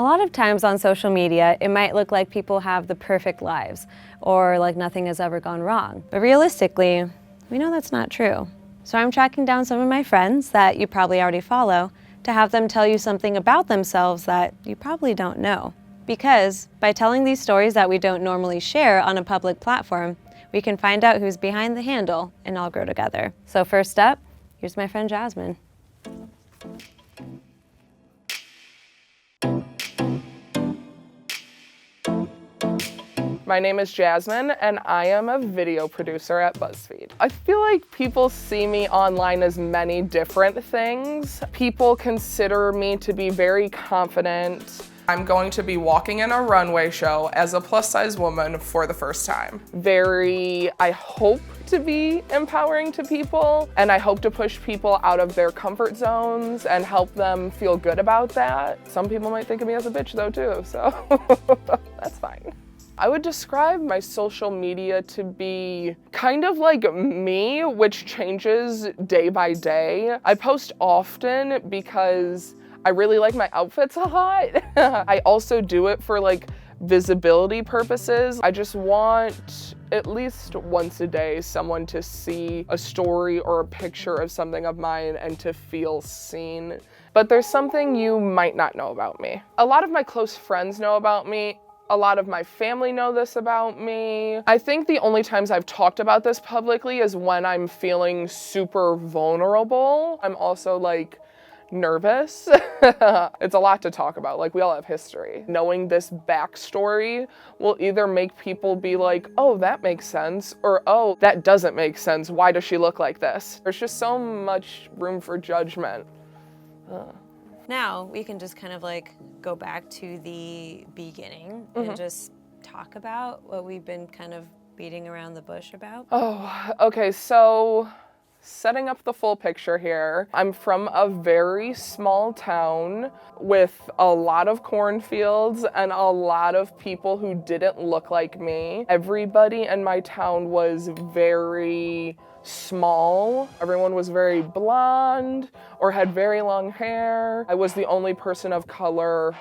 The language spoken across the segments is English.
A lot of times on social media, it might look like people have the perfect lives or like nothing has ever gone wrong. But realistically, we know that's not true. So I'm tracking down some of my friends that you probably already follow to have them tell you something about themselves that you probably don't know. Because by telling these stories that we don't normally share on a public platform, we can find out who's behind the handle and all grow together. So first up, here's my friend Jazzmyne. My name is Jazzmyne, and I am a video producer at BuzzFeed. I feel like people see me online as many different things. People consider me to be very confident. I'm going to be walking in a runway show as a plus-size woman for the first time. I hope to be empowering to people, and I hope to push people out of their comfort zones and help them feel good about that. Some people might think of me as a bitch though too, so that's fine. I would describe my social media to be kind of like me, which changes day by day. I post often because I really like my outfits a lot. I also do it for like visibility purposes. I just want at least once a day someone to see a story or a picture of something of mine and to feel seen. But there's something you might not know about me. A lot of my close friends know about me. A lot of my family know this about me. I think the only times I've talked about this publicly is when I'm feeling super vulnerable. I'm also like nervous. It's a lot to talk about. Like, we all have history. Knowing this backstory will either make people be like, oh, that makes sense, or oh, that doesn't make sense. Why does she look like this? There's just so much room for judgment. Now we can just kind of like go back to the beginning and just talk about what we've been kind of beating around the bush about. Oh, okay, so setting up the full picture here. I'm from a very small town with a lot of cornfields and a lot of people who didn't look like me. Everybody in my town was very small. Everyone was very blonde or had very long hair. I was the only person of color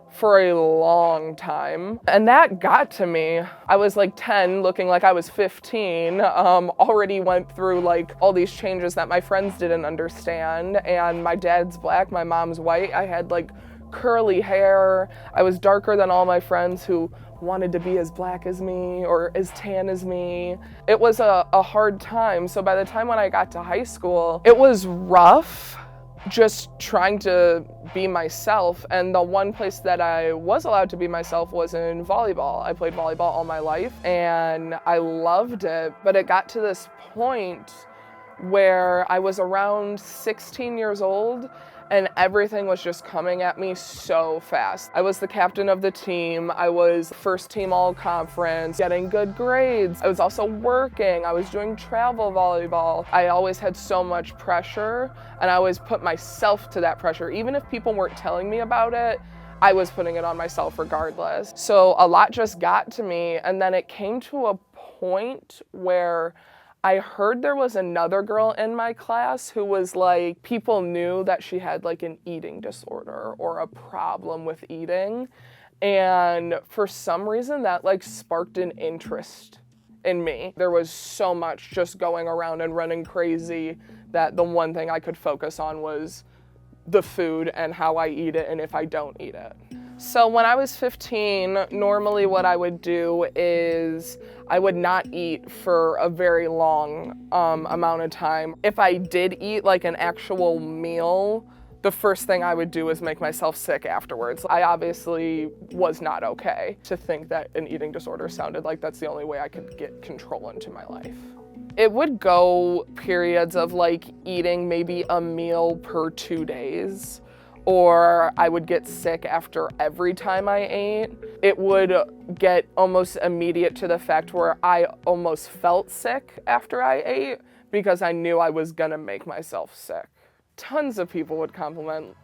for a long time. And that got to me. I was like 10, looking like I was 15, already went through like all these changes that my friends didn't understand. And my dad's black, my mom's white. I had like curly hair. I was darker than all my friends who wanted to be as black as me or as tan as me. It was a hard time. So by the time when I got to high school, it was rough just trying to be myself. And the one place that I was allowed to be myself was in volleyball. I played volleyball all my life and I loved it. But it got to this point where I was around 16 years old and everything was just coming at me so fast. I was the captain of the team. I was first team all conference, getting good grades. I was also working. I was doing travel volleyball. I always had so much pressure and I always put myself to that pressure. Even if people weren't telling me about it, I was putting it on myself regardless. So a lot just got to me, and then it came to a point where I heard there was another girl in my class who was like, people knew that she had like an eating disorder or a problem with eating. And for some reason that like sparked an interest in me. There was so much just going around and running crazy that the one thing I could focus on was the food and how I eat it and if I don't eat it. So when I was 15, normally what I would do is I would not eat for a very long amount of time. If I did eat like an actual meal, the first thing I would do is make myself sick afterwards. I obviously was not okay. To think that an eating disorder sounded like that's the only way I could get control into my life. It would go periods of like eating maybe a meal per 2 days. Or I would get sick after every time I ate. It would get almost immediate to the fact where I almost felt sick after I ate because I knew I was gonna make myself sick. Tons of people would compliment,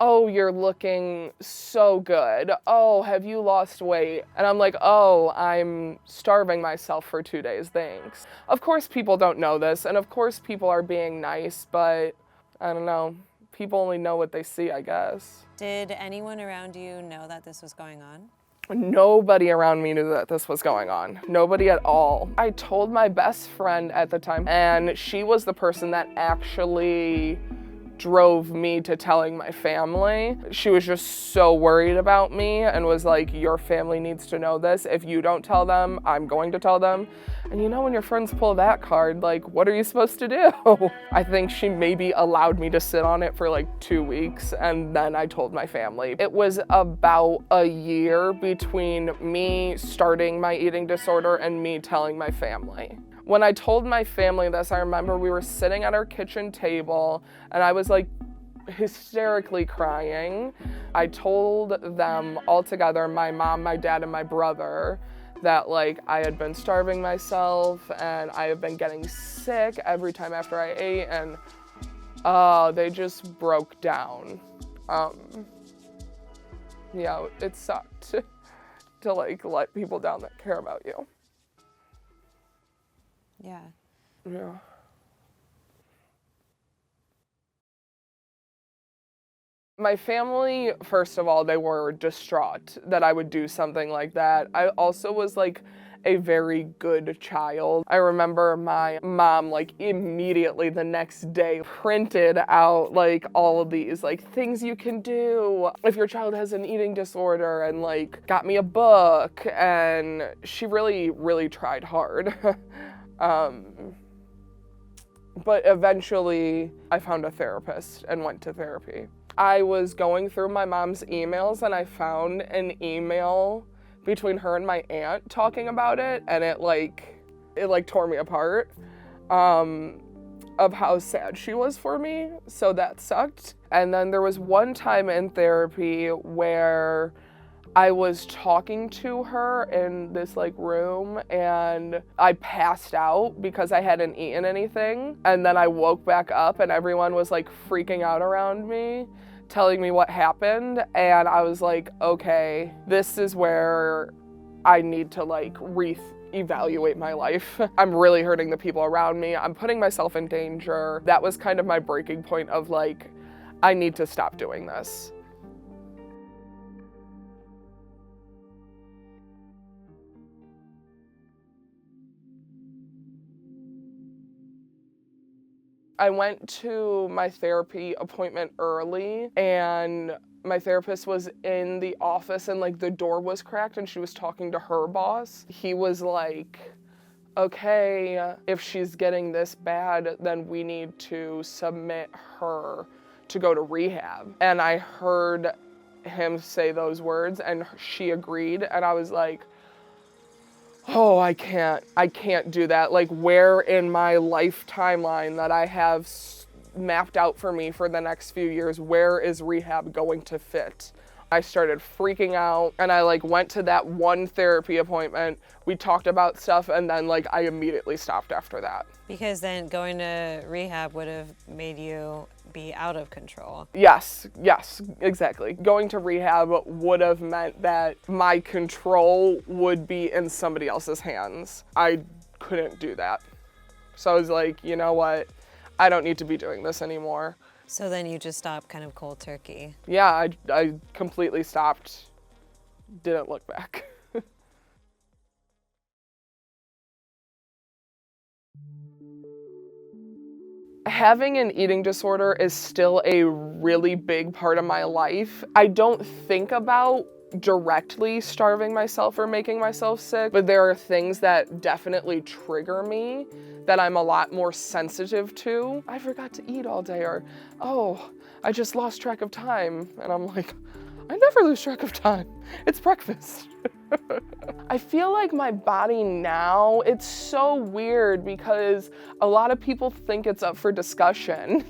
oh, you're looking so good. Oh, have you lost weight? And I'm like, oh, I'm starving myself for 2 days, thanks. Of course people don't know this, and of course people are being nice, but I don't know. people only know what they see, I guess. Did anyone around you know that this was going on? Nobody around me knew that this was going on. Nobody at all. I told my best friend at the time, and she was the person that actually drove me to telling my family. She was just so worried about me and was like, your family needs to know this. If you don't tell them, I'm going to tell them. And you know, when your friends pull that card, like, what are you supposed to do? I think she maybe allowed me to sit on it for like 2 weeks, and then I told my family. It was about a year between me starting my eating disorder and me telling my family. When I told my family this, I remember we were sitting at our kitchen table and I was like hysterically crying. I told them all together, my mom, my dad, and my brother, that like I had been starving myself and I have been getting sick every time after I ate, and they just broke down. Yeah, it sucked to like let people down that care about you. Yeah. Yeah. My family, first of all, they were distraught that I would do something like that. I also was like a very good child. I remember my mom like immediately the next day printed out like all of these like things you can do if your child has an eating disorder, and like got me a book, and she really tried hard. But eventually I found a therapist and went to therapy. I was going through my mom's emails and I found an email between her and my aunt talking about it, and it tore me apart, of how sad she was for me, so that sucked. And then there was one time in therapy where I was talking to her in this like room and I passed out because I hadn't eaten anything. And then I woke back up and everyone was like freaking out around me, telling me what happened. And I was like, okay, this is where I need to like evaluate my life. I'm really hurting the people around me. I'm putting myself in danger. That was kind of my breaking point of like, I need to stop doing this. I went to my therapy appointment early, and my therapist was in the office and like the door was cracked and she was talking to her boss. He was like, okay, if she's getting this bad, then we need to submit her to go to rehab. And I heard him say those words and she agreed, and I was like, oh, I can't do that. Like, where in my life timeline that I have mapped out for me for the next few years, where is rehab going to fit? I started freaking out, and I like went to that one therapy appointment. We talked about stuff, and then like I immediately stopped after that. Because then going to rehab would have made you be out of control. Yes, exactly. Going to rehab would have meant that my control would be in somebody else's hands. I couldn't do that. So I was like, you know what? I don't need to be doing this anymore. So then you just stopped kind of cold turkey. Yeah, I completely stopped. Didn't look back. Having an eating disorder is still a really big part of my life. I don't think about directly starving myself or making myself sick, but there are things that definitely trigger me that I'm a lot more sensitive to. I forgot to eat all day, or, oh, I just lost track of time. And I'm like, I never lose track of time. It's breakfast. I feel like my body now, it's so weird because a lot of people think it's up for discussion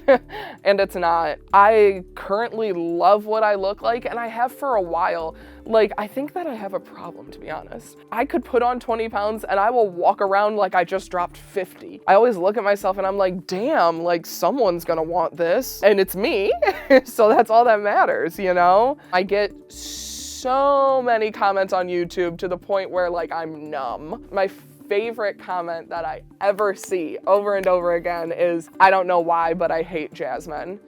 and it's not. I currently love what I look like, and I have for a while. Like, I think that I have a problem, to be honest. I could put on 20 pounds and I will walk around like I just dropped 50. I always look at myself and I'm like, damn, like someone's gonna want this, and it's me. So that's all that matters, you know? I get so many comments on YouTube to the point where like I'm numb. My favorite comment that I ever see over and over again is, I don't know why, but I hate Jazzmyne.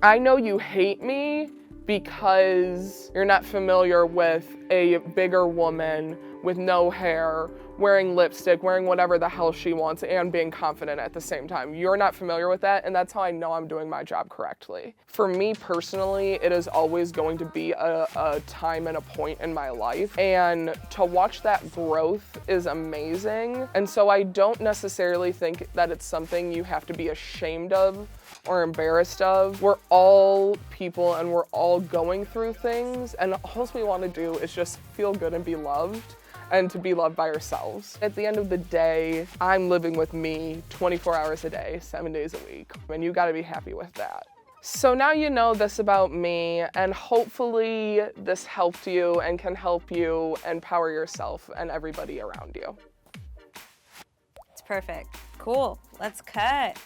I know you hate me because you're not familiar with a bigger woman with no hair, wearing lipstick, wearing whatever the hell she wants, and being confident at the same time. You're not familiar with that, and that's how I know I'm doing my job correctly. For me personally, it is always going to be a time and a point in my life, and to watch that growth is amazing. And so I don't necessarily think that it's something you have to be ashamed of or embarrassed of. We're all people and we're all going through things, and all we want to do is just feel good and be loved, and to be loved by ourselves. At the end of the day, I'm living with me 24 hours a day, 7 days a week, and you gotta be happy with that. So now you know this about me, and hopefully this helped you and can help you empower yourself and everybody around you. It's perfect. Cool. Let's cut.